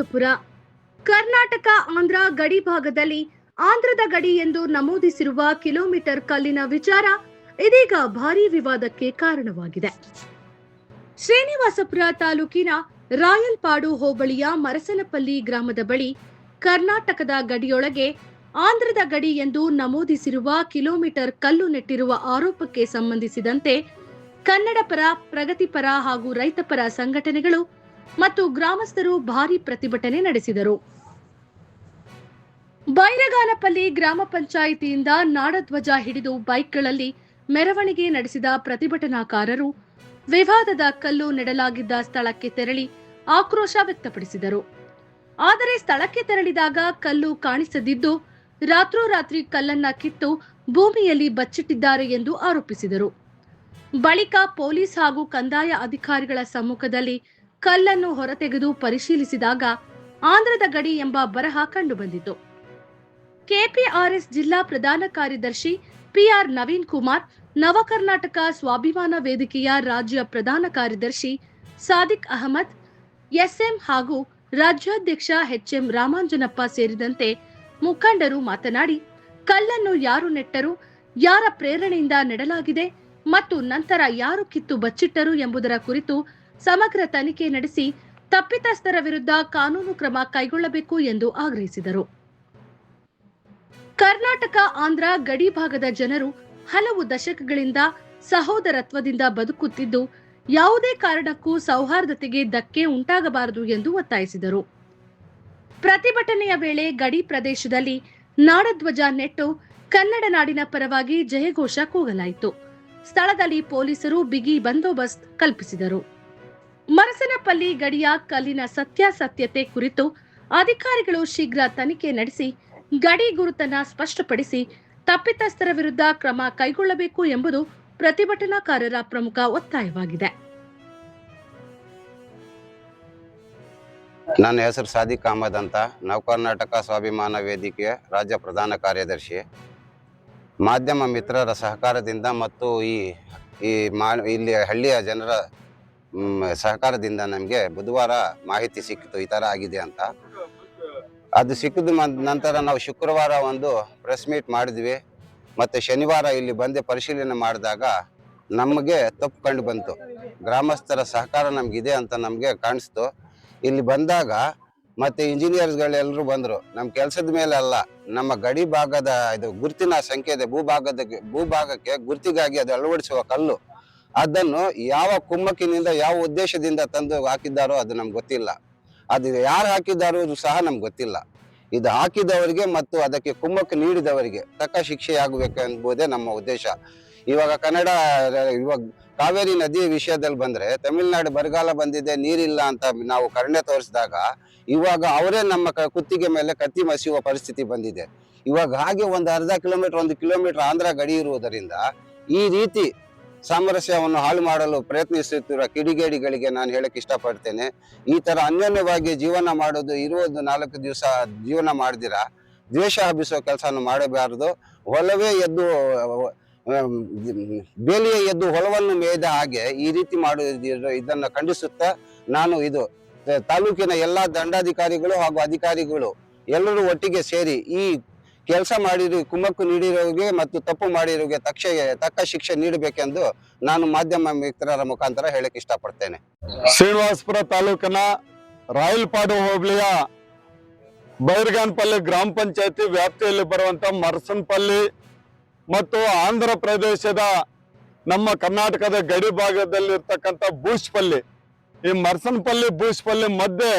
ಶ್ರೀನಿವಾಸಪುರ ಕರ್ನಾಟಕ ಆಂಧ್ರ ಗಡಿ ಭಾಗದಲ್ಲಿ ಆಂಧ್ರದ ಗಡಿ ಎಂದು ನಮೂದಿಸಿರುವ ಕಿಲೋಮೀಟರ್ ಕಲ್ಲಿನ ವಿಚಾರ ಇದೀಗ ಭಾರೀ ವಿವಾದಕ್ಕೆ ಕಾರಣವಾಗಿದೆ. ಶ್ರೀನಿವಾಸಪುರ ತಾಲೂಕಿನ ರಾಯಲ್ಪಾಡು ಹೋಬಳಿಯ ಮರಸನಪಲ್ಲಿ ಗ್ರಾಮದ ಬಳಿ ಕರ್ನಾಟಕದ ಗಡಿಯೊಳಗೆ ಆಂಧ್ರದ ಗಡಿ ಎಂದು ನಮೂದಿಸಿರುವ ಕಿಲೋಮೀಟರ್ ಕಲ್ಲು ನೆಟ್ಟಿರುವ ಆರೋಪಕ್ಕೆ ಸಂಬಂಧಿಸಿದಂತೆ ಕನ್ನಡಪರ, ಪ್ರಗತಿಪರ ಹಾಗೂ ರೈತಪರ ಸಂಘಟನೆಗಳು ಮತ್ತು ಗ್ರಾಮಸ್ಥರು ಭಾರೀ ಪ್ರತಿಭಟನೆ ನಡೆಸಿದರು. ಬೈರಗಾನಪಲ್ಲಿ ಗ್ರಾಮ ಪಂಚಾಯಿತಿಯಿಂದ ನಾಡಧ್ವಜ ಹಿಡಿದು ಬೈಕ್ಗಳಲ್ಲಿ ಮೆರವಣಿಗೆ ನಡೆಸಿದ ಪ್ರತಿಭಟನಾಕಾರರು ವಿವಾದದ ಕಲ್ಲು ನೆಡಲಾಗಿದ್ದ ಸ್ಥಳಕ್ಕೆ ತೆರಳಿ ಆಕ್ರೋಶ ವ್ಯಕ್ತಪಡಿಸಿದರು. ಆದರೆ ಸ್ಥಳಕ್ಕೆ ತೆರಳಿದಾಗ ಕಲ್ಲು ಕಾಣಿಸದಿದ್ದು ರಾತ್ರೋರಾತ್ರಿ ಕಲ್ಲನ್ನ ಕಿತ್ತು ಭೂಮಿಯಲ್ಲಿ ಬಚ್ಚಿಟ್ಟಿದ್ದಾರೆ ಎಂದು ಆರೋಪಿಸಿದರು. ಬಳಿಕ ಪೊಲೀಸ್ ಹಾಗೂ ಕಂದಾಯ ಅಧಿಕಾರಿಗಳ ಸಮ್ಮುಖದಲ್ಲಿ ಕಲ್ಲನ್ನು ಹೊರತೆಗೆದು ಪರಿಶೀಲಿಸಿದಾಗ ಆಂಧ್ರದ ಗಡಿ ಎಂಬ ಬರಹ ಕಂಡುಬಂದಿತು. ಕೆಪಿಆರ್ಎಸ್ ಜಿಲ್ಲಾ ಪ್ರಧಾನ ಕಾರ್ಯದರ್ಶಿ ಪಿಆರ್ ನವೀನ್ ಕುಮಾರ್, ನವಕರ್ನಾಟಕ ಸ್ವಾಭಿಮಾನ ವೇದಿಕೆಯ ರಾಜ್ಯ ಪ್ರಧಾನ ಕಾರ್ಯದರ್ಶಿ ಸಾದಿಕ್ ಅಹಮದ್, ಎಸ್ಎಂ ಹಾಗೂ ರಾಜ್ಯಾಧ್ಯಕ್ಷ ಎಚ್ಎಂ ರಾಮಾಂಜನಪ್ಪ ಸೇರಿದಂತೆ ಮುಖಂಡರು ಮಾತನಾಡಿ, ಕಲ್ಲನ್ನು ಯಾರು ನೆಟ್ಟರು, ಯಾರ ಪ್ರೇರಣೆಯಿಂದ ನೆಡಲಾಗಿದೆ ಮತ್ತು ನಂತರ ಯಾರು ಕಿತ್ತು ಬಚ್ಚಿಟ್ಟರು ಎಂಬುದರ ಕುರಿತು ಸಮಗ್ರ ತನಿಖೆ ನಡೆಸಿ ತಪ್ಪಿತಸ್ಥರ ವಿರುದ್ಧ ಕಾನೂನು ಕ್ರಮ ಕೈಗೊಳ್ಳಬೇಕು ಎಂದು ಆಗ್ರಹಿಸಿದರು. ಕರ್ನಾಟಕ ಆಂಧ್ರ ಗಡಿ ಭಾಗದ ಜನರು ಹಲವು ದಶಕಗಳಿಂದ ಸಹೋದರತ್ವದಿಂದ ಬದುಕುತ್ತಿದ್ದು, ಯಾವುದೇ ಕಾರಣಕ್ಕೂ ಸೌಹಾರ್ದತೆಗೆ ಧಕ್ಕೆ ಉಂಟಾಗಬಾರದು ಎಂದು ಒತ್ತಾಯಿಸಿದರು. ಪ್ರತಿಭಟನೆಯ ವೇಳೆ ಗಡಿ ಪ್ರದೇಶದಲ್ಲಿ ನಾಡಧ್ವಜ ನೆಟ್ಟು ಕನ್ನಡ ನಾಡಿನ ಪರವಾಗಿ ಜಯಘೋಷ ಕೂಗಲಾಯಿತು. ಸ್ಥಳದಲ್ಲಿ ಪೊಲೀಸರು ಬಿಗಿ ಬಂದೋಬಸ್ತ್ ಕಲ್ಪಿಸಿದರು. ಮರಸನಪಲ್ಲಿ ಗಡಿಯ ಕಲ್ಲಿನ ಸತ್ಯಾಸತ್ಯತೆ ಕುರಿತು ಅಧಿಕಾರಿಗಳು ಶೀಘ್ರ ತನಿಖೆ ನಡೆಸಿ ಗಡಿ ಗುರುತನ್ನ ಸ್ಪಷ್ಟಪಡಿಸಿ ತಪ್ಪಿತಸ್ಥರ ವಿರುದ್ಧ ಕ್ರಮ ಕೈಗೊಳ್ಳಬೇಕು ಎಂಬುದು ಪ್ರತಿಭಟನಾಕಾರರ ಪ್ರಮುಖ ಒತ್ತಾಯವಾಗಿದೆ. ನನ್ನ ಹೆಸರು ಸಾದಿಕ್ ಅಹಮದ್ ಅಂತ, ನವಕರ್ನಾಟಕ ಸ್ವಾಭಿಮಾನ ವೇದಿಕೆಯ ರಾಜ್ಯ ಪ್ರಧಾನ ಕಾರ್ಯದರ್ಶಿ. ಮಾಧ್ಯಮ ಮಿತ್ರರ ಸಹಕಾರದಿಂದ ಮತ್ತು ಇಲ್ಲಿ ಹಳ್ಳಿಯ ಜನರ ಸಹಕಾರದಿಂದ ನಮಗೆ ಬುಧವಾರ ಮಾಹಿತಿ ಸಿಕ್ಕಿತು ಈ ಥರ ಆಗಿದೆ ಅಂತ. ಅದು ಸಿಕ್ಕಿದ ನಂತರ ನಾವು ಶುಕ್ರವಾರ ಒಂದು ಪ್ರೆಸ್ ಮೀಟ್ ಮಾಡಿದ್ವಿ ಮತ್ತು ಶನಿವಾರ ಇಲ್ಲಿ ಬಂದು ಪರಿಶೀಲನೆ ಮಾಡಿದಾಗ ನಮಗೆ ತಪ್ಪು ಕಂಡು ಬಂತು. ಗ್ರಾಮಸ್ಥರ ಸಹಕಾರ ನಮಗಿದೆ ಅಂತ ನಮಗೆ ಕಾಣಿಸ್ತು. ಇಲ್ಲಿ ಬಂದಾಗ ಮತ್ತು ಇಂಜಿನಿಯರ್ಸ್ಗಳೆಲ್ಲರೂ ಬಂದರು. ನಮ್ಮ ಕೆಲಸದ ಮೇಲೆ ಅಲ್ಲ, ನಮ್ಮ ಗಡಿ ಭಾಗದ ಇದು ಗುರುತಿನ ಸಂಖ್ಯೆ ಇದೆ, ಭೂಭಾಗಕ್ಕೆ ಗುರುತಿಗಾಗಿ ಅದು ಅಳವಡಿಸುವ ಕಲ್ಲು, ಅದನ್ನು ಯಾವ ಕುಮ್ಮಕ್ಕಿನಿಂದ ಯಾವ ಉದ್ದೇಶದಿಂದ ತಂದು ಹಾಕಿದ್ದಾರೋ ಅದು ನಮ್ಗೆ ಗೊತ್ತಿಲ್ಲ. ಅದು ಯಾರು ಹಾಕಿದ್ದಾರೋ ಅದು ಸಹ ನಮ್ಗೆ ಗೊತ್ತಿಲ್ಲ. ಇದು ಹಾಕಿದವರಿಗೆ ಮತ್ತು ಅದಕ್ಕೆ ಕುಮ್ಮಕ್ಕು ನೀಡಿದವರಿಗೆ ತಕ್ಕ ಶಿಕ್ಷೆಯಾಗಬೇಕು ಎಂಬುದೇ ನಮ್ಮ ಉದ್ದೇಶ. ಇವಾಗ ಕಾವೇರಿ ನದಿ ವಿಷಯದಲ್ಲಿ ಬಂದ್ರೆ, ತಮಿಳುನಾಡು ಬರಗಾಲ ಬಂದಿದೆ, ನೀರಿಲ್ಲ ಅಂತ ನಾವು ಕರುಣೆ ತೋರಿಸಿದಾಗ ಇವಾಗ ಅವರೇ ನಮ್ಮ ಕುತ್ತಿಗೆ ಮೇಲೆ ಕತ್ತಿ ಮಸಿಯುವ ಪರಿಸ್ಥಿತಿ ಬಂದಿದೆ. ಇವಾಗ ಹಾಗೆ ಒಂದು ಅರ್ಧ ಕಿಲೋಮೀಟರ್ 1 ಕಿಲೋಮೀಟರ್ ಆಂಧ್ರ ಗಡಿ ಇರುವುದರಿಂದ ಈ ರೀತಿ ಸಾಮರಸ್ಯವನ್ನು ಹಾಳು ಮಾಡಲು ಪ್ರಯತ್ನಿಸುತ್ತಿರುವ ಕಿಡಿಗೇಡಿಗಳಿಗೆ ನಾನು ಹೇಳಕ್ ಇಷ್ಟಪಡ್ತೇನೆ. ಈ ತರ ಅನ್ಯೋನ್ಯವಾಗಿ ಜೀವನ ಮಾಡೋದು, ಇರುವುದು 4 ದಿವಸ ಜೀವನ ಮಾಡಿದಿರ ದ್ವೇಷ ಹಬ್ಬಿಸೋ ಕೆಲಸವನ್ನು ಮಾಡಬಾರದು. ಹೊಲವೇ ಎದ್ದು ಬೇಲಿಯ ಎದ್ದು ಹೊಲವನ್ನು ಮೇಯ್ದ ಹಾಗೆ ಈ ರೀತಿ ಮಾಡುವುದಿಲ್ಲ. ಇದನ್ನು ಖಂಡಿಸುತ್ತಾ ನಾನು ಇದು ತಾಲೂಕಿನ ಎಲ್ಲಾ ದಂಡಾಧಿಕಾರಿಗಳು ಹಾಗೂ ಅಧಿಕಾರಿಗಳು ಎಲ್ಲರೂ ಒಟ್ಟಿಗೆ ಸೇರಿ ಈ ಕೆಲಸ ಮಾಡಿರೋ, ಕುಮ್ಮಕ್ಕು ನೀಡಿರೋರಿಗೆ ಮತ್ತು ತಪ್ಪು ಮಾಡಿರೋರಿಗೆ ತಕ್ಕ ಶಿಕ್ಷೆ ನೀಡಬೇಕೆಂದು ನಾನು ಮಾಧ್ಯಮ ಮಿತ್ರರ ಮುಖಾಂತರ ಹೇಳಕ್ ಇಷ್ಟಪಡ್ತೇನೆ. ಶ್ರೀನಿವಾಸಪುರ ತಾಲೂಕಿನ ರಾಯಲ್ಪಾಡು ಹೋಬಳಿಯ ಬೈರಗಾನಪಲ್ಲಿ ಗ್ರಾಮ ಪಂಚಾಯತಿ ವ್ಯಾಪ್ತಿಯಲ್ಲಿ ಬರುವಂತ ಮರಸನಪಲ್ಲಿ ಮತ್ತು ಆಂಧ್ರ ಪ್ರದೇಶದ ನಮ್ಮ ಕರ್ನಾಟಕದ ಗಡಿ ಭಾಗದಲ್ಲಿರ್ತಕ್ಕಂಥ ಬೂಶ್ಪಲ್ಲಿ, ಈ ಮರಸನಪಲ್ಲಿ ಬೂಶ್ಪಲ್ಲಿ ಮಧ್ಯೆ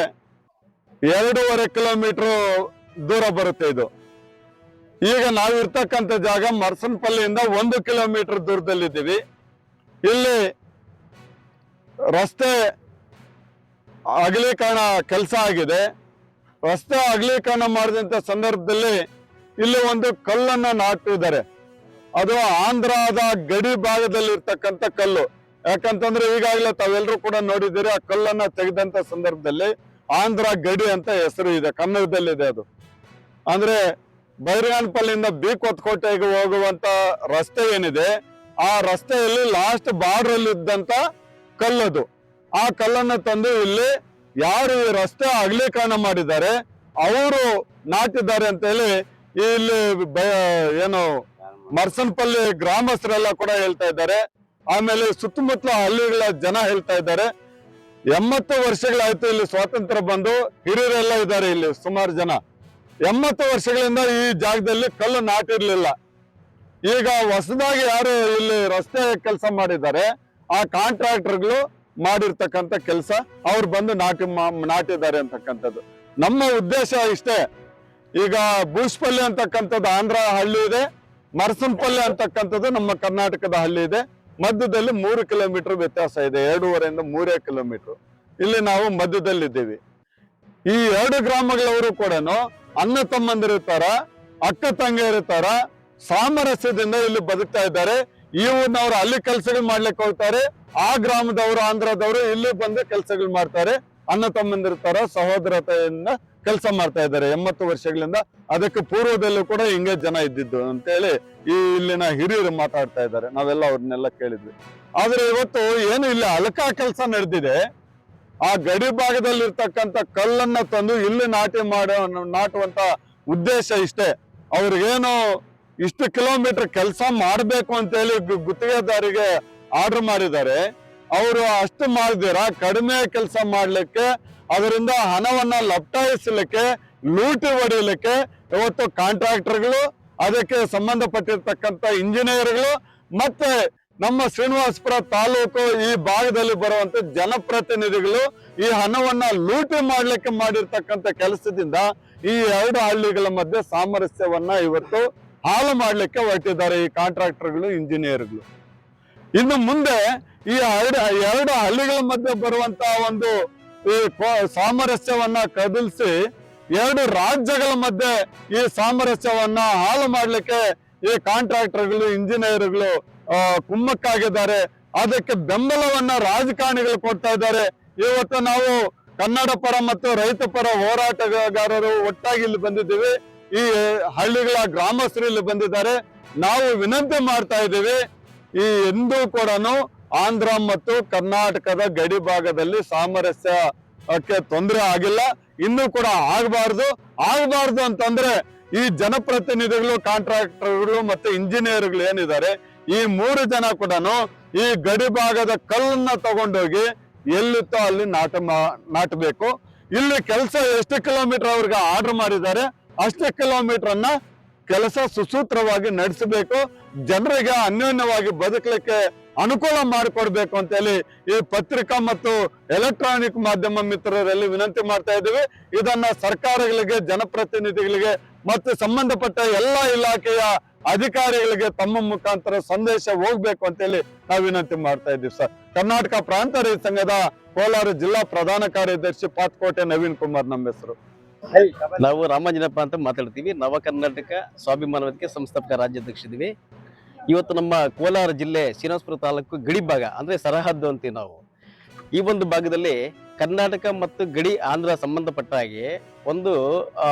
2.5 ಕಿಲೋಮೀಟರ್ ದೂರ ಬರುತ್ತೆ ಇದು. ಈಗ ನಾವಿರ್ತಕ್ಕಂಥ ಜಾಗ ಮರಸನಪಲ್ಲಿಯಿಂದ 1 ಕಿಲೋಮೀಟರ್ ದೂರದಲ್ಲಿದ್ದೀವಿ. ಇಲ್ಲಿ ರಸ್ತೆ ಅಗಲೀಕರಣ ಕೆಲಸ ಆಗಿದೆ. ರಸ್ತೆ ಅಗಲೀಕರಣ ಮಾಡಿದಂಥ ಸಂದರ್ಭದಲ್ಲಿ ಇಲ್ಲಿ ಒಂದು ಕಲ್ಲನ್ನ ನಾಟಿದ್ದಾರೆ. ಅದು ಆಂಧ್ರದ ಗಡಿ ಭಾಗದಲ್ಲಿ ಇರ್ತಕ್ಕಂಥ ಕಲ್ಲು. ಯಾಕಂತಂದ್ರೆ ಈಗಾಗಲೇ ತಾವೆಲ್ಲರೂ ಕೂಡ ನೋಡಿದ್ದೀರಿ, ಆ ಕಲ್ಲನ್ನ ತೆಗೆದಂತ ಸಂದರ್ಭದಲ್ಲಿ ಆಂಧ್ರ ಗಡಿ ಅಂತ ಹೆಸರು ಇದೆ, ಕನ್ನಡದಲ್ಲಿದೆ. ಅದು ಅಂದ್ರೆ ಬೈರಗಾನಪಲ್ಲಿಯಿಂದ ಯಾರು ಈ ರಸ್ತೆ ಅಗಲೀಕರಣ ಮಾಡಿದ್ದಾರೆ ಅವರು ನಾಟಿದ್ದಾರೆ ಅಂತ ಹೇಳಿ ಇಲ್ಲಿ ಏನು ಮರ್ಸನ್ಪಲ್ಲಿ ಗ್ರಾಮಸ್ಥರೆಲ್ಲ ಕೂಡ ಹೇಳ್ತಾ ಇದ್ದಾರೆ. ಆಮೇಲೆ ಸುತ್ತಮುತ್ತಲ ಹಳ್ಳಿಗಳ ಜನ ಹೇಳ್ತಾ ಇದ್ದಾರೆ. 80 ವರ್ಷಗಳಾಯ್ತು ಇಲ್ಲಿ ಸ್ವಾತಂತ್ರ್ಯ ಬಂದು, ಹಿರಿಯರೆಲ್ಲ ಇದ್ದಾರೆ ಇಲ್ಲಿ ಸುಮಾರು ಜನ. 80 ವರ್ಷಗಳಿಂದ ಈ ಜಾಗದಲ್ಲಿ ಕಲ್ಲು ನಾಟಿರ್ಲಿಲ್ಲ. ಈಗ ಹೊಸದಾಗಿ ಯಾರು ಇಲ್ಲಿ ರಸ್ತೆ ಕೆಲಸ ಮಾಡಿದ್ದಾರೆ ಆ ಕಾಂಟ್ರಾಕ್ಟರ್ಗಳು ಮಾಡಿರ್ತಕ್ಕಂಥ ಕೆಲಸ ಅವ್ರು ಬಂದು ನಾಟಿದ್ದಾರೆ ಅಂತಕ್ಕಂಥದ್ದು. ನಮ್ಮ ಉದ್ದೇಶ ಇಷ್ಟೇ. ಈಗ ಬೂಸ್ಪಲ್ಲಿ ಅಂತಕ್ಕಂಥದ್ದು ಆಂಧ್ರ ಹಳ್ಳಿ ಇದೆ, ಮರಸನಪಲ್ಲಿ ಅಂತಕ್ಕಂಥದ್ದು ನಮ್ಮ ಕರ್ನಾಟಕದ ಹಳ್ಳಿ ಇದೆ. ಮಧ್ಯದಲ್ಲಿ 3 ಕಿಲೋಮೀಟರ್ ವ್ಯತ್ಯಾಸ ಇದೆ, 2.5 ಇಂದ 3 ಕಿಲೋಮೀಟರ್. ಇಲ್ಲಿ ನಾವು ಮಧ್ಯದಲ್ಲಿದ್ದೀವಿ. ಈ 2 ಗ್ರಾಮಗಳವರು ಕೂಡ ಅಣ್ಣ ತಮ್ಮಂದಿರ್ತಾರ, ಅಕ್ಕ ತಂಗಿಯರಿರ್ತಾರ, ಸಾಮರಸ್ಯದಿಂದ ಇಲ್ಲಿ ಬದುಕ್ತಾ ಇದ್ದಾರೆ. ಈ ಊರಿನವರು ಅಲ್ಲಿ ಕೆಲಸಗಳು ಮಾಡ್ಲಿಕ್ಕೆ ಹೋಗ್ತಾರೆ, ಆ ಗ್ರಾಮದವರು ಆಂಧ್ರದವರು ಇಲ್ಲಿ ಬಂದು ಕೆಲಸಗಳು ಮಾಡ್ತಾರೆ. ಅಣ್ಣ ತಮ್ಮಂದಿರ್ತಾರ, ಸಹೋದರತೆಯಿಂದ ಕೆಲಸ ಮಾಡ್ತಾ ಇದ್ದಾರೆ 80 ವರ್ಷಗಳಿಂದ. ಅದಕ್ಕೆ ಪೂರ್ವದಲ್ಲೂ ಕೂಡ ಹಿಂಗೆ ಜನ ಇದ್ದಿದ್ದು ಅಂತ ಹೇಳಿ ಈ ಇಲ್ಲಿನ ಹಿರಿಯರು ಮಾತಾಡ್ತಾ ಇದ್ದಾರೆ. ನಾವೆಲ್ಲ ಅವ್ರನ್ನೆಲ್ಲ ಕೇಳಿದ್ವಿ. ಆದ್ರೆ ಇವತ್ತು ಏನು ಇಲ್ಲಿ ಅಲಕಾ ಕೆಲಸ ನಡೆದಿದೆ, ಆ ಗಡಿ ಭಾಗದಲ್ಲಿ ಇರ್ತಕ್ಕಂಥ ಕಲ್ಲನ್ನ ತಂದು ಇಲ್ಲಿ ನಾಟುವಂತ ಉದ್ದೇಶ ಇಷ್ಟೇ. ಅವ್ರಿಗೇನು ಇಷ್ಟು ಕಿಲೋಮೀಟರ್ ಕೆಲಸ ಮಾಡ್ಬೇಕು ಅಂತ ಹೇಳಿ ಗುತ್ತಿಗೆದಾರಿಗೆ ಆರ್ಡರ್ ಮಾಡಿದ್ದಾರೆ. ಅವರು ಅಷ್ಟು ಮಾಡಿದಿರ ಕಡಿಮೆ ಕೆಲಸ ಮಾಡ್ಲಿಕ್ಕೆ, ಅದರಿಂದ ಹಣವನ್ನ ಲಪ್ಟಾಯಿಸಲಿಕ್ಕೆ, ಲೂಟಿ ಹೊಡಿಲಿಕ್ಕೆ ಇವತ್ತು ಕಾಂಟ್ರಾಕ್ಟರ್ಗಳು, ಅದಕ್ಕೆ ಸಂಬಂಧಪಟ್ಟಿರ್ತಕ್ಕಂಥ ಇಂಜಿನಿಯರ್ಗಳು ಮತ್ತೆ ನಮ್ಮ ಶ್ರೀನಿವಾಸಪುರ ತಾಲೂಕು ಈ ಭಾಗದಲ್ಲಿ ಬರುವಂತ ಜನಪ್ರತಿನಿಧಿಗಳು ಈ ಹಣವನ್ನ ಲೂಟಿ ಮಾಡ್ಲಿಕ್ಕೆ ಮಾಡಿರ್ತಕ್ಕಂಥ ಕೆಲಸದಿಂದ ಈ 2 ಹಳ್ಳಿಗಳ ಮಧ್ಯೆ ಸಾಮರಸ್ಯವನ್ನ ಇವತ್ತು ಹಾಳು ಮಾಡ್ಲಿಕ್ಕೆ ಹೊರಟಿದ್ದಾರೆ ಈ ಕಾಂಟ್ರಾಕ್ಟರ್ಗಳು, ಇಂಜಿನಿಯರ್ಗಳು. ಇನ್ನು ಮುಂದೆ ಈ 2 ಹಳ್ಳಿಗಳ ಮಧ್ಯೆ ಬರುವಂತ ಒಂದು ಈ ಸಾಮರಸ್ಯವನ್ನ ಕದಲಿಸಿ 2 ರಾಜ್ಯಗಳ ಮಧ್ಯೆ ಈ ಸಾಮರಸ್ಯವನ್ನ ಹಾಳು ಮಾಡ್ಲಿಕ್ಕೆ ಈ ಕಾಂಟ್ರಾಕ್ಟರ್ಗಳು, ಇಂಜಿನಿಯರ್ಗಳು ಕುಮ್ಮಕ್ಕಾಗಿದ್ದಾರೆ. ಅದಕ್ಕೆ ಬೆಂಬಲವನ್ನ ರಾಜಕಾರಣಿಗಳು ಕೊಡ್ತಾ ಇದ್ದಾರೆ. ಇವತ್ತು ನಾವು ಕನ್ನಡ ಪರ ಮತ್ತು ರೈತ ಪರ ಹೋರಾಟಗಾರರು ಒಟ್ಟಾಗಿ ಇಲ್ಲಿ ಬಂದಿದ್ದೀವಿ. ಈ ಹಳ್ಳಿಗಳ ಗ್ರಾಮಸ್ಥರು ಇಲ್ಲಿ ಬಂದಿದ್ದಾರೆ. ನಾವು ವಿನಂತಿ ಮಾಡ್ತಾ ಇದ್ದೀವಿ, ಈ ಎಂದೂ ಕೂಡ ಆಂಧ್ರ ಮತ್ತು ಕರ್ನಾಟಕದ ಗಡಿ ಭಾಗದಲ್ಲಿ ಸಾಮರಸ್ಯಕ್ಕೆ ತೊಂದರೆ ಆಗಿಲ್ಲ, ಇನ್ನೂ ಕೂಡ ಆಗಬಾರ್ದು ಅಂತಂದ್ರೆ ಈ ಜನಪ್ರತಿನಿಧಿಗಳು, ಕಾಂಟ್ರಾಕ್ಟರ್ಗಳು ಮತ್ತೆ ಇಂಜಿನಿಯರ್ಗಳು ಏನಿದ್ದಾರೆ, ಈ 3 ಜನ ಕೂಡ ಈ ಗಡಿ ಭಾಗದ ಕಲ್ಲನ್ನ ತಗೊಂಡೋಗಿ ಎಲ್ಲಿತ್ತೋ ಅಲ್ಲಿ ನಾಟಬೇಕು. ಇಲ್ಲಿ ಕೆಲಸ ಎಷ್ಟು ಕಿಲೋಮೀಟರ್ ಅವ್ರಿಗೆ ಆರ್ಡರ್ ಮಾಡಿದ್ದಾರೆ ಅಷ್ಟೇ ಕಿಲೋಮೀಟರ್ ಅನ್ನ ಕೆಲಸ ಸುಸೂತ್ರವಾಗಿ ನಡೆಸಬೇಕು. ಜನರಿಗೆ ಅನ್ಯೋನ್ಯವಾಗಿ ಬದುಕಲಿಕ್ಕೆ ಅನುಕೂಲ ಮಾಡಿಕೊಡ್ಬೇಕು ಅಂತ ಹೇಳಿ ಈ ಪತ್ರಿಕಾ ಮತ್ತು ಎಲೆಕ್ಟ್ರಾನಿಕ್ ಮಾಧ್ಯಮ ಮಿತ್ರರಲ್ಲಿ ವಿನಂತಿ ಮಾಡ್ತಾ ಇದ್ದೀವಿ. ಇದನ್ನ ಸರ್ಕಾರಗಳಿಗೆ, ಜನಪ್ರತಿನಿಧಿಗಳಿಗೆ ಮತ್ತು ಸಂಬಂಧಪಟ್ಟ ಎಲ್ಲ ಇಲಾಖೆಯ ಅಧಿಕಾರಿಗಳಿಗೆ ತಮ್ಮ ಮುಖಾಂತರ ಸಂದೇಶ ಹೋಗ್ಬೇಕು ಅಂತ ಹೇಳಿ ನಾವು ವಿನಂತಿ ಮಾಡ್ತಾ ಇದ್ದೀವಿ ಸರ್. ಕರ್ನಾಟಕ ಪ್ರಾಂತ ರೈತ ಸಂಘದ ಕೋಲಾರ ಜಿಲ್ಲಾ ಪ್ರಧಾನ ಕಾರ್ಯದರ್ಶಿ ಪಾತ್ಕೋಟೆ ನವೀನ್ ಕುಮಾರ್ ನಮ್ಮ ಹೆಸರು. ನಾವು ರಾಮಾಂಜನಪ್ಪ ಅಂತ ಮಾತಾಡ್ತೀವಿ. ನವ ಕರ್ನಾಟಕ ಸ್ವಾಭಿಮಾನ ವೇದಿಕೆ ಸಂಸ್ಥಾಪಕ ರಾಜ್ಯಾಧ್ಯಕ್ಷ. ಇವತ್ತು ನಮ್ಮ ಕೋಲಾರ ಜಿಲ್ಲೆ ಶ್ರೀನಿವಾಸಪುರ ತಾಲೂಕು ಗಡಿ ಭಾಗ ಅಂದ್ರೆ ಸರಹದ್ದು ಅಂತೀವಿ ನಾವು. ಈ ಒಂದು ಭಾಗದಲ್ಲಿ ಕರ್ನಾಟಕ ಮತ್ತು ಗಡಿ ಆಂಧ್ರ ಸಂಬಂಧಪಟ್ಟ ಹಾಗೆ ಒಂದು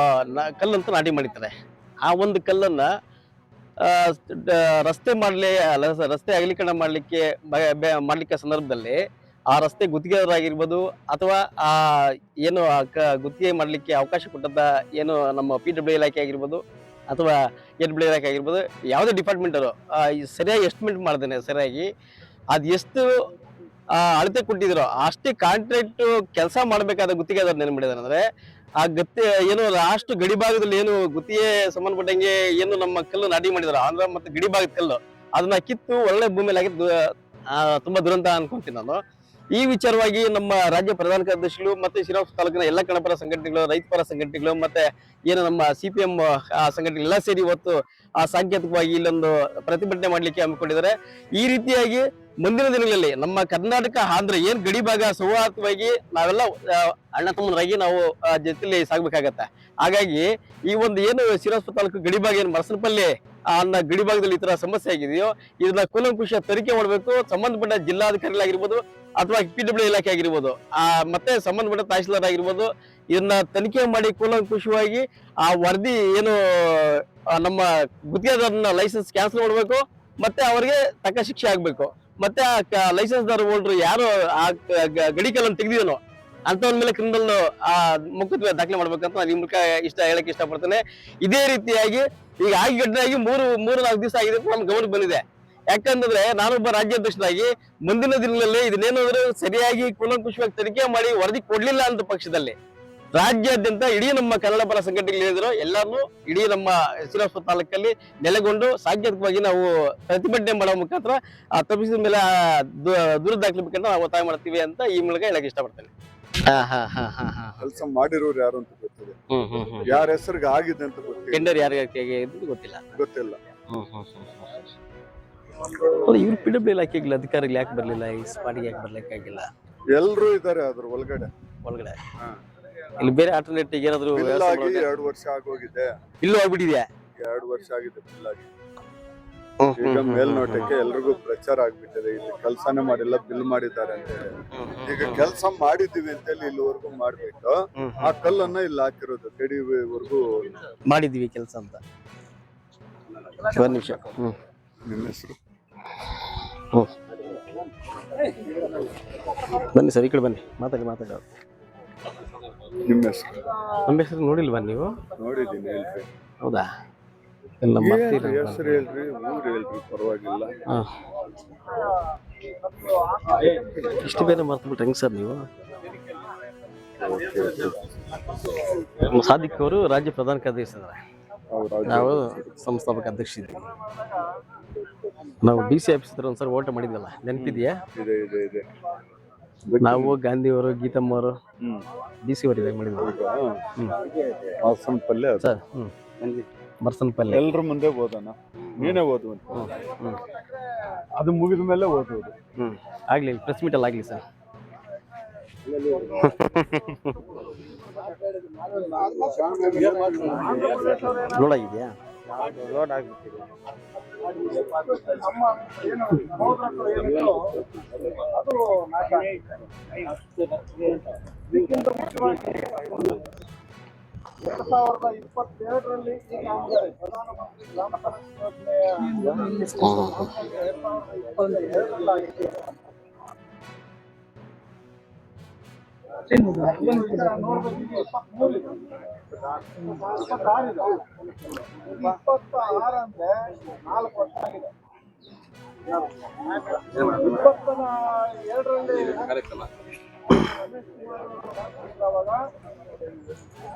ಕಲ್ಲಂತ ನಾಟಿ ಮಾಡಿದ್ದಾರೆ. ಆ ಒಂದು ಕಲ್ಲನ್ನ ರಸ್ತೆ ಅಗಲೀಕರಣ ಮಾಡ್ಲಿಕ್ಕೆ ಸಂದರ್ಭದಲ್ಲಿ ಆ ರಸ್ತೆ ಗುತ್ತಿಗೆದಾರರಾಗಿರ್ಬೋದು ಅಥವಾ ಆ ಏನು ಗುತ್ತಿಗೆ ಮಾಡ್ಲಿಕ್ಕೆ ಅವಕಾಶ ಕೊಟ್ಟಂತ ಏನು ನಮ್ಮ PWD ಇಲಾಖೆ ಆಗಿರ್ಬೋದು ಅಥವಾ NWD ಇಲಾಖೆ ಆಗಿರ್ಬೋದು, ಯಾವುದೇ ಡಿಪಾರ್ಟ್ಮೆಂಟ್ ಅವರು ಸರಿಯಾಗಿ ಎಸ್ಟಿಮೇಟ್ ಮಾಡ್ದೇನೆ ಸರಿಯಾಗಿ ಅದು ಎಷ್ಟು ಅಳತೆ ಕೊಟ್ಟಿದ್ರು ಅಷ್ಟೇ ಕಾಂಟ್ರಾಕ್ಟ್ ಕೆಲಸ ಮಾಡ್ಬೇಕಾದ ಗುತ್ತಿಗೆದಾರ ಏನ್ ಮಾಡಿದಾರೆ ಅಂದ್ರೆ ಆ ಏನು ಲಾಸ್ಟ್ ಗಡಿ ಭಾಗದಲ್ಲಿ ಏನು ಗುತ್ತಿಗೆ ಸಂಬಂಧಪಟ್ಟಂಗೆ ಏನು ನಮ್ಮ ಕಲ್ಲು ನಾಟಿ ಮಾಡಿದಾರೆ ಆಂಧ್ರ ಮತ್ತು ಗಡಿ ಭಾಗದ ಕಲ್ಲು, ಅದನ್ನ ಕಿತ್ತು ಒಳ್ಳೆ ಭೂಮಿಯಲ್ಲಿ ಆಗಿದ್ದು ತುಂಬಾ ದುರಂತ ಅನ್ಕೊಂತೀನಿ ನಾನು. ಈ ವಿಚಾರವಾಗಿ ನಮ್ಮ ರಾಜ್ಯ ಪ್ರಧಾನ ಕಾರ್ಯದರ್ಶಿಗಳು ಮತ್ತೆ ಶ್ರೀನಿವಾಸಪುರ ತಾಲೂಕಿನ ಎಲ್ಲ ಕನ್ನಡಪರ ಸಂಘಟನೆಗಳು, ರೈತ ಪರ ಸಂಘಟನೆಗಳು ಮತ್ತೆ ಏನು ನಮ್ಮ CPM ಸಂಘಟನೆ ಎಲ್ಲ ಸೇರಿ ಇವತ್ತು ಸಾಂಕೇತಿಕವಾಗಿ ಇಲ್ಲೊಂದು ಪ್ರತಿಭಟನೆ ಮಾಡ್ಲಿಕ್ಕೆ ಹಮ್ಮಿಕೊಂಡಿದ್ದಾರೆ. ಈ ರೀತಿಯಾಗಿ ಮುಂದಿನ ದಿನಗಳಲ್ಲಿ ನಮ್ಮ ಕರ್ನಾಟಕ ಆಂಧ್ರ ಏನ್ ಗಡಿ ಭಾಗ ಸೌಹಾರ್ದವಾಗಿ ನಾವೆಲ್ಲ ಅಣ್ಣ ತಮ್ಮರಾಗಿ ನಾವು ಜೊತೆಲಿ ಸಾಗ್ಬೇಕಾಗತ್ತೆ. ಹಾಗಾಗಿ ಈ ಒಂದು ಏನು ಶ್ರೀನಿವಾಸಪುರ ತಾಲೂಕು ಗಡಿ ಭಾಗ ಏನು ಮರಸನಪಲ್ಲಿ ಅನ್ನ ಗಡಿ ಭಾಗದಲ್ಲಿ ಈ ತರ ಸಮಸ್ಯೆ ಆಗಿದೆಯೋ ಇದನ್ನ ಕೂಲಂಕುಷ ತನಿಖೆ ಮಾಡಬೇಕು. ಸಂಬಂಧಪಟ್ಟ ಜಿಲ್ಲಾಧಿಕಾರಿಗಳಾಗಿರ್ಬೋದು ಅಥವಾ PWD ಇಲಾಖೆ ಆಗಿರ್ಬೋದು, ಮತ್ತೆ ಸಂಬಂಧಪಟ್ಟ ತಹಶೀಲ್ದಾರ್ ಆಗಿರ್ಬೋದು, ಇದನ್ನ ತನಿಖೆ ಮಾಡಿ ಕೂಲಂಕುಷವಾಗಿ ಆ ವರದಿ ಏನು ನಮ್ಮ ಗುತ್ತಿಗೆದಾರನ ಲೈಸೆನ್ಸ್ ಕ್ಯಾನ್ಸಲ್ ಮಾಡಬೇಕು, ಮತ್ತೆ ಅವರಿಗೆ ತಕ್ಕ ಶಿಕ್ಷೆ ಆಗ್ಬೇಕು. ಮತ್ತೆ ಆ ಲೈಸೆನ್ಸ್ ದಾರ ಹೋಲ್ಡರ್ ಯಾರು ಆ ಗಡಿ ಕಲ್ಲನ್ನು ತೆಗೆದಿದನೋ ಅಂತವನ ಮೇಲೆ ಕ್ರಿಮಿನಲ್ ಮೊಕದ್ದಮೆ ದಾಖಲೆ ಮಾಡ್ಬೇಕಂತ ನಾನು ಈ ಮೂಲಕ ಹೇಳಕ್ ಇಷ್ಟಪಡ್ತೇನೆ. ಇದೇ ರೀತಿಯಾಗಿ ಈಗ ಆಗಿ ಘಟನೆಯಾಗಿ ಮೂರು 4 ದಿವಸ ಆಗಿದೆ ಅಂತ ನಮ್ಮ ಗಮನಕ್ಕೆ ಬಂದಿದೆ. ಯಾಕಂತಂದ್ರೆ ನಾನೊಬ್ಬ ರಾಜ್ಯಾಧ್ಯಕ್ಷನಾಗಿ ಮುಂದಿನ ದಿನಗಳಲ್ಲಿ ಇದನ್ನೇನಾದ್ರೂ ಸರಿಯಾಗಿ ಕೂಲಂಕುಷವಾಗಿ ತನಿಖೆ ಮಾಡಿ ವರದಿ ಕೊಡ್ಲಿಲ್ಲ ಅಂತ ಪಕ್ಷದಲ್ಲಿ ರಾಜ್ಯಾದ್ಯಂತ ಇಡೀ ನಮ್ಮ ಕನ್ನಡ ಪರ ಸಂಘಟನೆಗಳಿದ್ರು ಎಲ್ಲಾನು ಇಡೀ ನಮ್ಮ ಶ್ರೀರಾಮಪುರ ತಾಲೂಕಲ್ಲಿ ನೆಲೆಗೊಂಡು ಸಾಂಕೇತಿಕವಾಗಿ ನಾವು ಪ್ರತಿಭಟನೆ ಮಾಡೋ ಮುಖಾಂತರ ಆ ತಪ್ಪಿಸಿದ ಮೇಲೆ ದೂರ ದಾಖಲಿಬೇಕಂತ ನಾವು ಒತ್ತಾಯ ಮಾಡ್ತೀವಿ ಅಂತ ಈ ಮೂಲಕ ಹೇಳಕ್ ಇಷ್ಟಪಡ್ತೇನೆ. ಕೆಲಸ ಮಾಡಿರೋರು ಯಾರು ಅಂತ ಗೊತ್ತಿದೆ, ಯಾರ ಹೆಸರಿಗೆ ಆಗಿದೆ ಅಂತ ಗೊತ್ತಿಲ್ಲ, ಟೆಂಡರ್ ಯಾರಿಗೆ ಗೊತ್ತಿಲ್ಲ. ಇವ್ರು PWD ಇಲಾಖೆಗಳ ಅಧಿಕಾರಿಗಳು ಯಾಕೆ ಬರ್ಲಿಲ್ಲ, ಈ ಸ್ಪಾಟಿಗೆ ಯಾಕೆ ಬರ್ಲಿಕ್ಕಾಗಿಲ್ಲ? ಎಲ್ರು ಇದಾರೆ ಅದ್ರ ಒಳಗಡೆ. ಇಲ್ಲಿ ಬೇರೆ ಆಲ್ಟರ್ನೇಟಿವ್ ಏನಾದ್ರು 2 ವರ್ಷ ಆಗೋಗಿದೆ, ಇಲ್ಲೂ ಆಗ್ಬಿಟ್ಟಿದ್ಯಾ? 2 ವರ್ಷ ಆಗಿದೆ ಬಿಲ್ ಆಗಿ. ಈಗ ಮೇಲ್ನೋಟಕ್ಕೆ ಎಲ್ರಿಗೂ ಪ್ರಚಾರ ಆಗ್ಬಿಟ್ಟಿದೆ, ಇಲ್ಲಿ ಕೆಲ್ಸಾನೇ ಮಾಡಿಲ್ಲ ಬಿಲ್ ಮಾಡಿದ್ದಾರೆ ಅಂತ ಹೇಳಿ. ಈಗ ಕೆಲಸ ಮಾಡಿದೀವಿ ಅಂತ ಹೇಳಿ ಇಲ್ಲಿವರೆಗೂ ಮಾಡ್ಬಿಟ್ಟು ಆ ಕಲ್ಲನ್ನ ಇಲ್ಲಿ ಹಾಕಿರೋದು ಕಡಿವರೆಗೂ ಮಾಡಿದೀವಿ ಕೆಲಸ ಅಂತ. ಒಂದ್ ನಿಮಿಷ. ನಿಮ್ಮ ಹೆಸರು? ಬನ್ನಿ ಸರ್, ಈ ಕಡೆ ಬನ್ನಿ, ಮಾತಾಡಿ. ನಿಮ್ಮ ಹೆಸರು? ನಮ್ಮ ಹೆಸರು ನೋಡಿಲ್ವಾ ನೀವು? ನೋಡಿದ್ದೀನಿ, ಹೇಳ್ರಿ. ಹೌದಾ? ಹೆಸರು ಹೇಳ್ರಿ, ಊರು ಹೇಳ್ರಿ, ಪರವಾಗಿಲ್ಲ. ಇಷ್ಟು ಬೇರೆ ಮರ್ತ್ಬಿಟ್ರೆ ಹೆಂಗ್ ಸರ್ ನೀವು? ಸಾದಿಕ್ ಅವರು ರಾಜ್ಯ ಪ್ರಧಾನ ಕಾರ್ಯದರ್ಶಿ ಇದ್ದಾರೆ, ನಾವು ಸಂಸ್ಥಾಪಕ ಅಧ್ಯಕ್ಷ ಇದ್ದೀವಿ. ನಾವು DC ಆಫೀಸ್ ಹತ್ರ ಒಂದ್ಸರಿ ಓಟ ಮಾಡಿದ್ವಲ್ಲ, ನೆನಪಿದ್ಯಾ? ನಾವು ಗಾಂಧಿ ಅವರು, ಗೀತಮ್ಮ ಅವರು, DC ಅವರಿದಾಗ ಮಾಡಿದ್ವಿ ಸರ್. ಮರ್ಸನ್ ಪಲ್ಲೆ ಎಲ್ರ ಮುಂದೆ ಓದೋಣ, ನೀನೇ ಓದುವಂತ, ಅದು ಮುಗಿದ ಮೇಲೆ ಓದುವುದು. ಆಗ್ಲಿ, ಪ್ರೆಸ್ ಮೀಟ್ ಅಲ್ಲಿ ಆಗ್ಲಿ ಸರ್. ಲೋಡ್ ಆಗಿದೆಯಾ? ಲೋಡ್ ಆಗ್ಬಿಟ್ಟಿದೆ.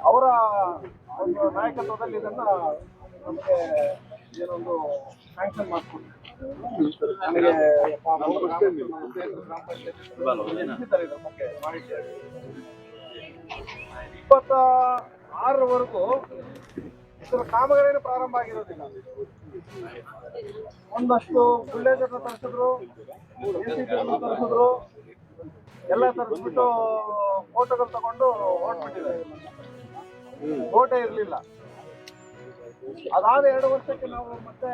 ಅವರ ಒಂದು ನಾಯಕತ್ವದಲ್ಲಿ ಇದನ್ನ ನಮಗೆ ಏನೊಂದು ಸ್ಯಾಂಕ್ಷನ್ ಮಾಡಿಕೊಡ್ತಾರೆ. ನನಗೆ 26ರವರೆಗೂ ಇದರ ಕಾಮಗಾರಿನೇ ಪ್ರಾರಂಭ ಆಗಿರೋದಿಲ್ಲ. ಒಂದಷ್ಟು ಬುಲ್ಡೇಜರ್ ತರಿಸಿದ್ರು, ತರಿಸಿದ್ರು, ಎಲ್ಲ ತರಿಸ್ಬಿಟ್ಟು ಫೋಟೋಗಳು ತಗೊಂಡು ಹೊರಟ್ಬಿಟ್ಟಿದ್ದಾರೆ. ಫೋಟೋ ಇರ್ಲಿಲ್ಲ. ಅದಾದ 2 ವರ್ಷಕ್ಕೆ ನಾವು ಮತ್ತೆ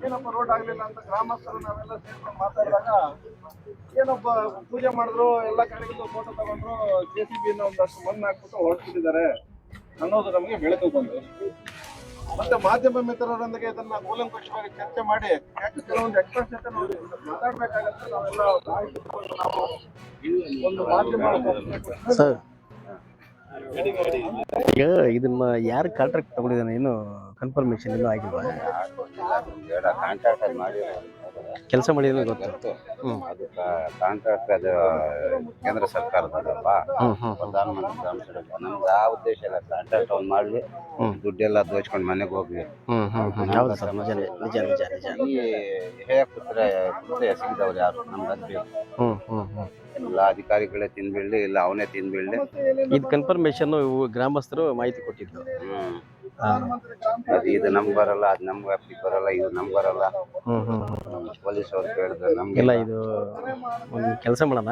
ಏನಪ್ಪ ರೋಡ್ ಆಗ್ಲಿಲ್ಲ ಅಂತ ಗ್ರಾಮಸ್ಥರು ನಾವೆಲ್ಲ ಸೇರ್ಕೊಂಡು ಮಾತಾಡಿದಾಗ ಏನೊಬ್ಬ ಪೂಜೆ ಮಾಡಿದ್ರು, ಎಲ್ಲ ಕಡೆಗೂ ಫೋಟೋ ತಗೊಂಡ್ರು, JCB ಒಂದಷ್ಟು ಮಣ್ಣು ಹಾಕ್ಬಿಟ್ಟು ಹೊರಟ್ಬಿಟ್ಟಿದ್ದಾರೆ ಅನ್ನೋದು ನಮಗೆ ಬೆಳಕು ಬಂತು. ಮತ್ತೆ ಮಾಧ್ಯಮ ಮಿತ್ರರೊಂದಿಗೆ ಇದನ್ನ ಕೂಲಂಕುಷವಾಗಿ ಚರ್ಚೆ ಮಾಡಿ, ಯಾಕೆ ಕೆಲವೊಂದು ಎಕ್ಸ್ಟ್ರಾ ಜೊತೆ ಮಾತಾಡ್ಬೇಕಾಗತ್ತೆ, ನಾವೆಲ್ಲ ನಾವು ಒಂದು ಮಾಧ್ಯಮ ಸರ್. ಈಗ ಇದನ್ನ ಯಾರು ಕಾಂಟ್ರಾಕ್ಟ್ ತಗೊಂಡಿದ್ದಾನೆ ಏನು ಕನ್ಫರ್ಮೇಶನ್ ಇನ್ನೂ ಆಗಿಲ್ವಾ? ಕೆಲಸ ಮಾಡಿದ್ರೆ ಗೊತ್ತು. ಅದು ಕಾಂಟ್ರಾಕ್ಟ್ ಅದು ಕೇಂದ್ರ ಸರ್ಕಾರದಲ್ವಾ, ಪ್ರಧಾನಮಂತ್ರಿ ಗ್ರಾಮ ಸಡಕ್. ನಮ್ದು ಆ ಉದ್ದೇಶ ಇಲ್ಲ, ಕಾಂಟ್ರಾಕ್ಟ್ ಅವ್ನು ಮಾಡ್ಲಿ, ದುಡ್ಡೆಲ್ಲ ದೋಚ್ಕೊಂಡು ಮನೆಗೆ ಹೋಗ್ಲಿ. ಹೌದು ಸರ್, ನಿಜ ನಿಜ ನಿಜ ನಿಜ. ಈ ಕುದುರೆ ಎಸಗಿದವ್ರು ಯಾರು? ನಮ್ಗೆ ಅದು ಬೇಕು. ಎಲ್ಲ ಅಧಿಕಾರಿಗಳೇ ತಿನ್ಬೀಳ್ಲಿ, ಇಲ್ಲ ಅವನೇ ತಿನ್ಬೀಳ್ಲಿ. ಇದು ಕನ್ಫರ್ಮೇಶನ್ ಗ್ರಾಮಸ್ಥರು ಮಾಹಿತಿ ಕೊಟ್ಟಿದ್ರು. ಅದು ಇದು ನಮ್ಗೆ ಬರಲ್ಲ, ಅದು ನಮ್ಗೆ ವ್ಯಾಪ್ತಿಗೆ ಬರಲ್ಲ, ಇದು ನಮ್ಗೆ ಬರಲ್ಲ. ಪೊಲೀಸ್ ಅವ್ರು ಕೇಳಿದ್ರೆ ನಮ್ಗೆಲ್ಲ. ಇದು ಒಂದು ಕೆಲಸ ಮಾಡೋಣ,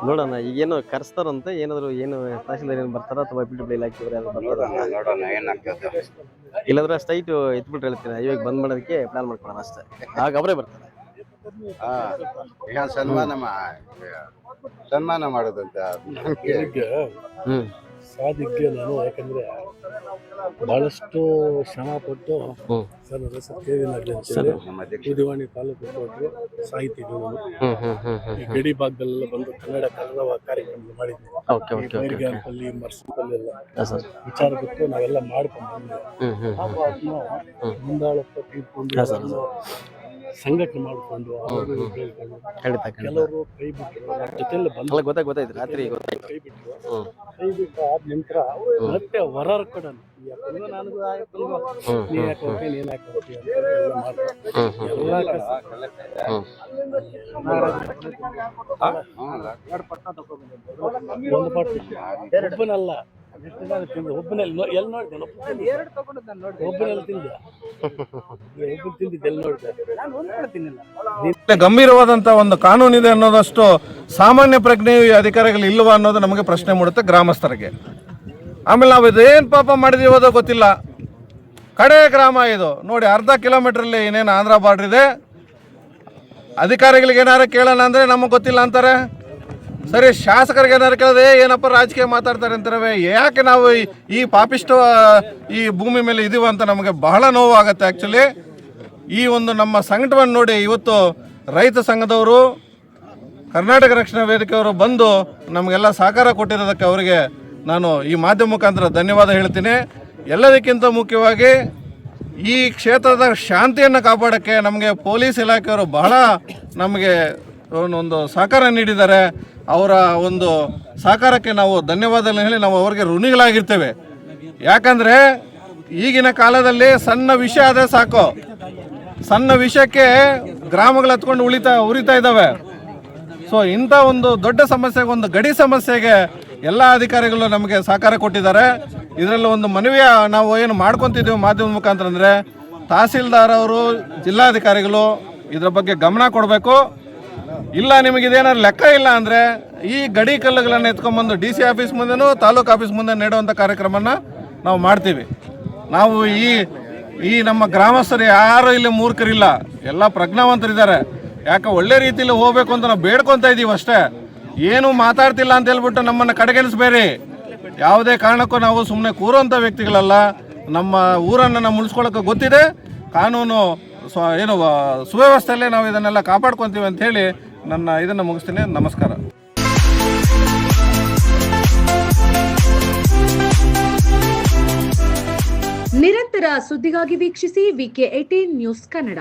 ನೋಡೋಣ. ಈಗೇನು ಕರೆಸ್ತಾರಂತೆ, ಏನಾದ್ರು ಏನು ತಹಸೀಲ್ದಾರ್ ಏನು ಬರ್ತಾರ ಅಥವಾ PWD ಇಲಾಖೆಯವರು ಯಾರು ಬರ್ತಾರ ನೋಡೋಣ ಏನಾಗ್ತದೆ. ಇಲ್ಲಾಂದ್ರೆ ಸ್ಟ್ರೈಟ್ ಎತ್ಬಿಟ್ಟು ಹೇಳ್ತೀನಿ, ಇವಾಗ ಬಂದ್ ಮಾಡೋದಕ್ಕೆ ಪ್ಲಾನ್ ಮಾಡ್ಕೊಳ್ಳೋಣ ಅಷ್ಟೇ. ಆಗ ಅವರೇ ಬರ್ತಾರೆ. ಸನ್ಮಾನ ಮಾಡೋದಂತ ಸಾಧಿಗೆ ನಾನು ಯಾಕಂದ್ರೆ ಬಹಳಷ್ಟು ಶ್ರಮ ಪಟ್ಟು ಸರ್ ಕೆ.ವಿ. ನಗಲಿ ಅಂತೇಳಿ ಉದಿವಾಣಿ ತಾಲೂಕು ಕೊಟ್ಟರು ಸಾಹಿತಿಗಳು ಈ ಗಡಿ ಭಾಗದಲ್ಲೆಲ್ಲ ಬಂದು ಕನ್ನಡ ಕನ್ನಡ ಕಾರ್ಯಕ್ರಮ ಮಾಡಿದ್ವಿ. ಬೈರ್ಗಾನಪಲ್ಲಿ ಮರ್ಸಪಲ್ಲಿ ಎಲ್ಲ ವಿಚಾರ ಬಿಟ್ಟು ನಾವೆಲ್ಲ ಮಾಡ್ಕೊಂಡು ಬಂದ್ವಿ. ಹಾಗೂ ಅದನ್ನ ಮುಂದಾಳಪ್ಪ ತೀರ್ಕೊಂಡು ಸಂಘಟನೆ ಮಾಡಿಕೊಂಡು ಅವರು ಕೇಳ್ಕೊಂಡು ಕೆಲವರು ಕೈ ಬಿಟ್ಟರು, ನಮ್ಮ ಜೊತೆಲ್ಲ ಬಂದು ಗೊತ್ತಾಯ್ತು ರಾತ್ರಿ ಕೈ ಬಿಟ್ಟರು. ಕೈ ಬಿಟ್ಟು ಆದ ನಂತರ ಮತ್ತೆ ಹೊರ ಕೊಡೋಣ ನನಗೂ ನೀ ಯಾಕೆ ಹೋಗ್ತೀನಿ ನೀನ್ ಯಾಕೆ ಹೋಗ್ತೀನಿ ಅಂತ ಎಲ್ಲ ಮಾಡ್ತಾರೆ. ಒಂದು ಪಟ್ಟು ಒಬ್ಬನಲ್ಲ ತಿಂದು ಒಬ್ಬನಲ್ಲಿ ಎಲ್ಲಿ ನೋಡಿದೆ ಒಬ್ಬನಲ್ಲಿ ತಿಂದೆ ಒಬ್ಬ ತಿಂದಿದ್ದೆ ಎಲ್ಲಿ ನೋಡಿದೆ. ಗಂಭೀರವಾದಂತ ಒಂದು ಕಾನೂನಿದೆ ಅನ್ನೋದಷ್ಟು ಸಾಮಾನ್ಯ ಪ್ರಜ್ಞೆ ಅಧಿಕಾರಿಗಳು ಇಲ್ವಾ ಅನ್ನೋದು ನಮಗೆ ಪ್ರಶ್ನೆ ಮೂಡುತ್ತೆ ಗ್ರಾಮಸ್ಥರಿಗೆ. ಆಮೇಲೆ ನಾವು ಇದೇನು ಪಾಪ ಮಾಡಿದೀವೋ ಗೊತ್ತಿಲ್ಲ. ಕಡೆ ಗ್ರಾಮ ಇದು ನೋಡಿ, ಅರ್ಧ ಕಿಲೋಮೀಟ್ರಲ್ಲಿ ಇನ್ನೇನು ಆಂಧ್ರ ಬಾರ್ಡ್ರ್ ಇದೆ. ಅಧಿಕಾರಿಗಳಿಗೆ ಏನಾರು ಕೇಳೋಣ ಅಂದರೆ ನಮಗೆ ಗೊತ್ತಿಲ್ಲ ಅಂತಾರೆ. ಸರಿ, ಶಾಸಕರಿಗೆ ಏನಾರು ಕೇಳಿದ್ರೆ ಏನಪ್ಪ ರಾಜಕೀಯ ಮಾತಾಡ್ತಾರೆ ಅಂತಾರೆ. ಯಾಕೆ ನಾವು ಈ ಪಾಪಿಷ್ಟ ಈ ಭೂಮಿ ಮೇಲೆ ಇದೀವ ಅಂತ ನಮಗೆ ಬಹಳ ನೋವಾಗುತ್ತೆ. ಆ್ಯಕ್ಚುಲಿ ಈ ಒಂದು ನಮ್ಮ ಸಂಘಟನೆ ನೋಡಿ, ಇವತ್ತು ರೈತ ಸಂಘದವರು, ಕರ್ನಾಟಕ ರಕ್ಷಣಾ ವೇದಿಕೆಯವರು ಬಂದು ನಮಗೆಲ್ಲ ಸಹಕಾರ ಕೊಟ್ಟಿರೋದಕ್ಕೆ ಅವರಿಗೆ ನಾನು ಈ ಮಾಧ್ಯಮ ಮುಖಾಂತರ ಧನ್ಯವಾದ ಹೇಳ್ತೀನಿ. ಎಲ್ಲದಕ್ಕಿಂತ ಮುಖ್ಯವಾಗಿ ಈ ಕ್ಷೇತ್ರದ ಶಾಂತಿಯನ್ನು ಕಾಪಾಡೋಕ್ಕೆ ನಮಗೆ ಪೊಲೀಸ್ ಇಲಾಖೆಯವರು ಬಹಳ ನಮಗೆ ಒಂದು ಸಹಕಾರ ನೀಡಿದ್ದಾರೆ. ಅವರ ಒಂದು ಸಹಕಾರಕ್ಕೆ ನಾವು ಧನ್ಯವಾದ ಹೇಳಿ ನಾವು ಅವರಿಗೆ ಋಣಿಗಳಾಗಿರ್ತೇವೆ. ಯಾಕಂದರೆ ಈಗಿನ ಕಾಲದಲ್ಲಿ ಸಣ್ಣ ವಿಷಯ ಆದರೆ ಸಾಕು, ಸಣ್ಣ ವಿಷಯಕ್ಕೆ ಗ್ರಾಮಗಳು ಹತ್ಕೊಂಡು ಉರಿತಾ ಇದ್ದಾವೆ. ಸೊ ಇಂಥ ಒಂದು ದೊಡ್ಡ ಸಮಸ್ಯೆಗೆ, ಒಂದು ಗಡಿ ಸಮಸ್ಯೆಗೆ ಎಲ್ಲ ಅಧಿಕಾರಿಗಳು ನಮಗೆ ಸಹಕಾರ ಕೊಟ್ಟಿದ್ದಾರೆ. ಇದರಲ್ಲಿ ಒಂದು ಮನವಿಯ ನಾವು ಏನು ಮಾಡ್ಕೊತಿದ್ದೀವಿ ಮಾಧ್ಯಮದ ಮುಖಾಂತರ ಅಂದರೆ, ತಹಸೀಲ್ದಾರ್ ಅವರು, ಜಿಲ್ಲಾಧಿಕಾರಿಗಳು ಇದರ ಬಗ್ಗೆ ಗಮನ ಕೊಡಬೇಕು. ಇಲ್ಲ ನಿಮಗೆ ಇದೇನಾದ್ರು ಲೆಕ್ಕ ಇಲ್ಲ ಅಂದರೆ ಈ ಗಡಿ ಕಲ್ಲುಗಳನ್ನು ಎತ್ಕೊಂಡ್ಬಂದು DC ಆಫೀಸ್ ಮುಂದೆನೂ ತಾಲೂಕು ಆಫೀಸ್ ಮುಂದೆ ನೆಡುವಂಥ ಕಾರ್ಯಕ್ರಮನ ನಾವು ಮಾಡ್ತೀವಿ. ನಾವು ಈ ನಮ್ಮ ಗ್ರಾಮಸ್ಥರು ಯಾರು ಇಲ್ಲಿ ಮೂರ್ಖರಿಲ್ಲ, ಎಲ್ಲ ಪ್ರಜ್ಞಾವಂತರಿದ್ದಾರೆ. ಯಾಕೆ ಒಳ್ಳೆ ರೀತಿಯಲ್ಲಿ ಹೋಗಬೇಕು ಅಂತ ನಾವು ಬೇಡ್ಕೊತಾ ಇದ್ದೀವಿ ಅಷ್ಟೇ. ಏನು ಮಾತಾಡ್ತಿಲ್ಲ ಅಂತ ಹೇಳ್ಬಿಟ್ಟು ನಮ್ಮನ್ನು ಕಡೆಗಣಿಸಬೇಡಿ. ಯಾವುದೇ ಕಾರಣಕ್ಕೂ ನಾವು ಸುಮ್ಮನೆ ಕೂರುವಂಥ ವ್ಯಕ್ತಿಗಳಲ್ಲ. ನಮ್ಮ ಊರನ್ನು ನಾವು ಉಳಿಸ್ಕೊಳ್ಳೋಕೆ ಗೊತ್ತಿದೆ. ಕಾನೂನು ಸುವ್ಯವಸ್ಥೆಯಲ್ಲೇ ನಾವು ಇದನ್ನೆಲ್ಲ ಕಾಪಾಡ್ಕೊತೀವಿ ಅಂತ ಹೇಳಿ ನನ್ನ ಇದನ್ನು ಮುಗಿಸ್ತೀನಿ. ನಮಸ್ಕಾರ. ನಿರಂತರ ಸುದ್ದಿಗಾಗಿ ವೀಕ್ಷಿಸಿ VK18 ನ್ಯೂಸ್ ಕನ್ನಡ.